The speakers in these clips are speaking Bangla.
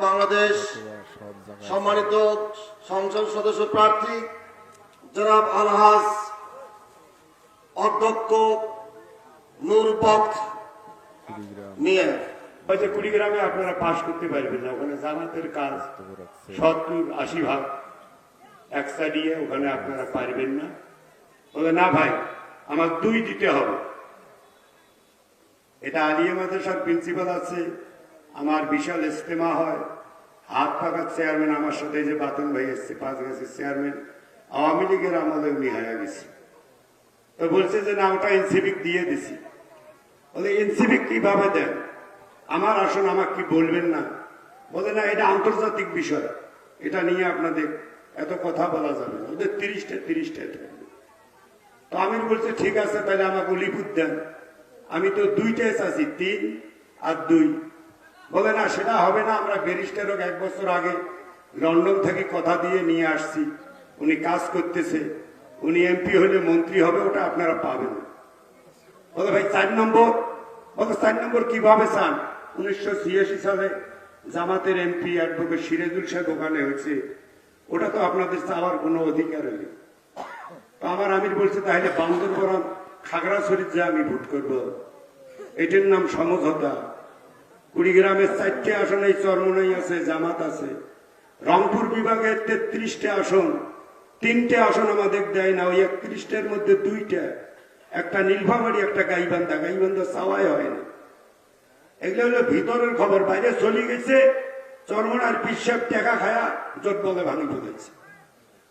বাংলাদেশ সম্মানিত সংসদ সদস্য প্রার্থী জনাব আলহাজ অধ্যক্ষ নূরবক্ত মিয়া। হয়তো কুড়িগ্রামে আপনারা পাশ করতে পারবেন না, ওখানে জামাতের কাজ 70-80% এক সাইডিয়ে, ওখানে আপনারা পারবেন না। বলে না ভাই, আমার 2 দিতে হবে। এটা আলিয়া মাদ্রাসার প্রিন্সিপাল আছে, আমার বিশাল ইজতেমা হয়, হাত পাকার চেয়ারম্যান আমার সাথে যে বাতন ভাই এসছে 5 গাছের চেয়ারম্যান, আওয়ামী লীগের আমলে উনি হয়ে গেছে। তো বলছে যে না, ওটা এনসিপিক দিয়ে দিছি। বলে এনসিপিক কিভাবে দেন? আমার আসন আমাকে কি বলবেন না? বলে না, এটা আন্তর্জাতিক বিষয়, এটা নিয়ে আপনাদের এত কথা বলা যাবে না, ওদের 30টা থাকবে। তো আমি বলছি ঠিক আছে, তাহলে আমাকে লিপুত দেন। আমি তো 2টাই চাচ্ছি, 3 আর 2। বলে না, সেটা হবে না, আমরা ব্যারিস্টারও 1 বছর আগে লন্ডন থেকে কথা দিয়ে নিয়ে আসছি, উনি কাজ করতেছে, উনি এমপি হলে মন্ত্রী হবে, ওটা আপনারা পাবেন। বলে ভাই 4 নম্বর। বলে 4 নম্বর কিভাবে চান? 1986 সালে জামাতের এমপি অ্যাডভোকেট সিরাজুল সাহেব ওখানে হয়েছে, ওটা তো আপনাদের চাওয়ার কোনো অধিকার নেই। তো আমার আমির বলছে তাহলে বান্দরবন খাগড়াছড়ির যে আমি ভোট করব, এটির নাম সমঝোতা। কুড়িগ্রামের 4টে আসন এই চরমনাই আছে, জামাত আছে। রংপুর বিভাগের 33টে আসন, 3টে আসন আমাদের দেয় না, ওই 31টার মধ্যে 2টা, একটা নীলফামারী, একটা গাইবান্ধা। গাইবান্ধা চাওয়াই হয় না। এগুলো হলো ভিতরের খবর, বাইরে চলে গেছে। চরমনার পিসাব টাকা খায়া জোট বলে ভাঙি ফেলেছে,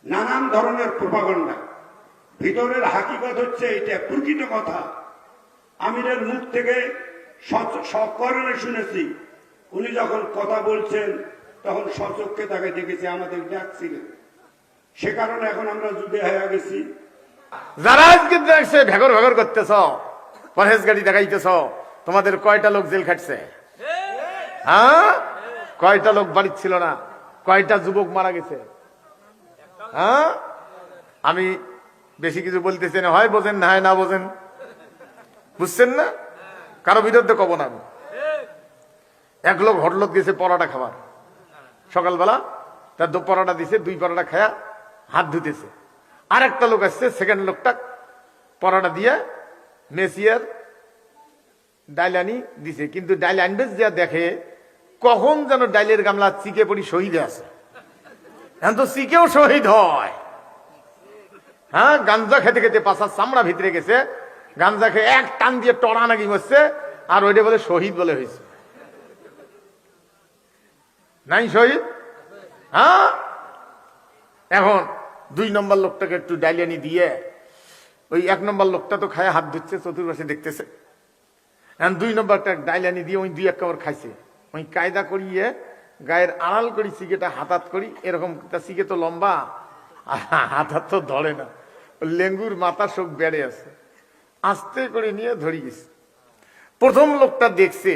নানান ধরনের প্রোপাগান্ডা। ভিতরের হাকিকত হচ্ছে এটা, প্রকৃত কথা। আমিরের মুখ থেকে সকরণে শুনেছি, উনি যখন কথা বলছেন তখন সচক্ষে তাকে দেখেছি, আমাদের ডাকছিলেন। সে কারণে এখন আমরা যুদ্ধে হয়ে গেছি। যারা আজকে দেখছে ভেগর ভেগর করতেছ, পরহেজগাড়ি দেখাইতেছ, তোমাদের কয়টা লোক জেল খাটছে? হ্যাঁ, কয়টা লোক বাড়ি ছিল না? কয়টা যুবক মারা গেছে? হ্যাঁ, আমি বেশি কিছু বলতেছি না, হয় বোঝেন না হয় না বোঝেন, বুঝছেন না? কারো বিরুদ্ধে কব না। এক লোক হটলত গেছে পরোটা খাবার, সকালবেলা তার 2 পরোটা দিছে, 2 পরোটা খায়া হাত ধুতেছে। আর একটা লোক আসছে, সেকেন্ড লোকটা পরোটা দিয়ে মেসিয়ার ডাইল আনি দিছে, কিন্তু ডাইল আনবে যা দেখে কখন যেন ডাইলের গামলা চিকে পড়ি শহীদ আছে। এখন তো চিকেও শহীদ হয়। হ্যাঁ, গাঞ্জা খেতে খেতে পাশার চামড়া ভিতরে গেছে, গাঞ্জা খেয়ে এক টান দিয়ে টড়া নাকি বসছে, আর ওইটা বলে শহীদ বলে হয়েছে। নাই শহীদ? হ্যাঁ, এখন 2 নম্বর লোকটাকে একটু ডাইলিয়ানি দিয়ে, ওই 1 নম্বর লোকটা তো খায় হাত ধুচ্ছে, চতুর্পাশে দেখতেছে। এখন 2 নম্বরটা ডাইলিয়ানি দিয়ে ওই 2-1 কামড় খাইছে। ওই কায়দা করিয়ে গায়ের আড়াল করি সিগেটা হাতাত করি, এরকম সিগে তো লম্বা, হাতাত তো ধরে না, লেঙ্গুর মাথা শোক বেড়ে আছে, আস্তে করে নিয়ে ধরি গেছে। প্রথম লোকটা দেখছে,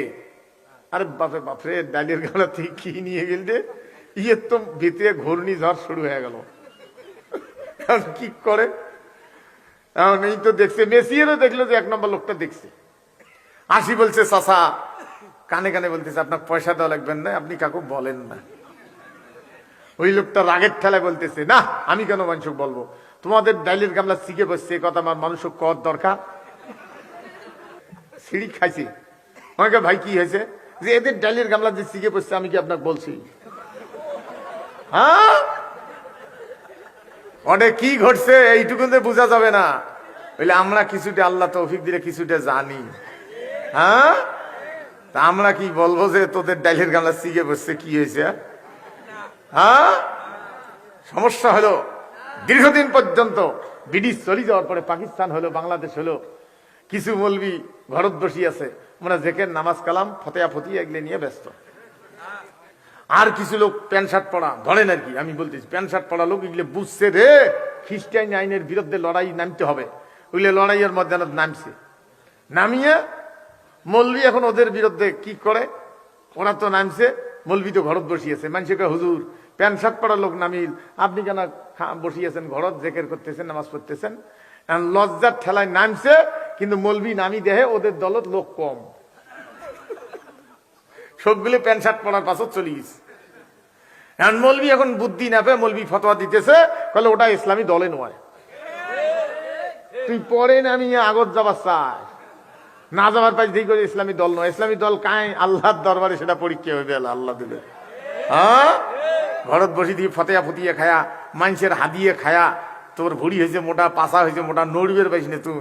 আরে বাপরে বাপরে, ডাইলের গামলা থেকে কি নিয়ে গেল রে, ইয়ের তো ভিতরে ঘূর্ণিঝড় শুরু হয়ে গেল। কি করে এখন এই তো দেখছে, মেসিয়েরও দেখলো যে 1 নম্বর লোকটা দেখছে। আসি বলছে, চাচা কানে কানে বলতেছে, আপনার পয়সা দেওয়া লাগবেন না, আপনি কাকু বলেন না। ওই লোকটা রাগের ঠেলায় বলতেছে, না আমি কেন মানুষ বলবো, তোমাদের ডাইলের গামলা শিখে বসছে, কথা আমার মানুষ কর দরকার। সিঁড়ি খাইছি। আমাকে ভাই কি হয়েছে, যে এদের ডাইলের গামলা যে শিখে বসছে আমি কি আপনাকে বলছি? হ্যাঁ, অনেক কি ঘটছে এইটুকু বোঝা যাবে না, বলে আমরা কিছুটা আল্লাহ তৌফিক দিলে কিছুটা জানি। হ্যাঁ, তা আমরা কি বলবো যে তোদের ডাইলের গামলা শিখে বসছে, কি হয়েছে? হ্যাঁ, সমস্যা হলো দীর্ঘদিন পর্যন্ত ব্রিটিশ চলে যাওয়ার পরে পাকিস্তান হলো, বাংলাদেশ হলো, কিছু মৌলবি ঘরত বসি আছে, আমরা জেকের নামাজ কালাম ফতেয়া ফতি এগুলো নিয়ে ব্যস্ত। আর কিছু লোক প্যান্ট শার্ট পরা, ধরেন আর কি আমি বলতেছি, প্যান্ট শার্ট পরা লোক এগুলো বুঝছে রে খ্রিস্টান আইনের বিরুদ্ধে লড়াই নামতে হবে, ওইগুলো লড়াইয়ের মধ্যে নামছে। নামিয়ে মৌলবি এখন ওদের বিরুদ্ধে কি করে, ওরা তো নামছে, মৌলবি তো ঘরত বসিয়েছে। মানুষকে হুজুর প্যান্ট শার্ট পরা লোক নামিল, আপনি কেন বসিয়েছেন ঘরত, জেকের করতেছেন, নামাজ পড়তেছেন? লজ্জার ঠেলায় নামছে, কিন্তু মৌলবি নামি দেহে ওদের দলত লোক কম, সবগুলো প্যান্ট শার্ট পরার পাশে চলে গেছে। এখন মৌলবি এখন বুদ্ধি না পেয়ে মৌলবি ফতোয়া দিতেছে, বলে ওটা ইসলামী দলে নয়। তুই পরে না আমি আগত যাবার চাই না, যাবার পাশ দিয়ে করে ইসলামী দল নয়। ইসলামী দল কায় আল্লাহর দরবারে সেটা পরীক্ষা হয়ে গেল, আল্লাহ দিলে। হ্যাঁ, ঘরত বসি দিয়ে ফতেয়া ফুটিয়ে খায়া, মানুষের হাদিয়ে খায়া, তোর ভুড়ি হয়েছে মোটা, পাশা হয়েছে মোটা, নড়বের পাইস না তুই।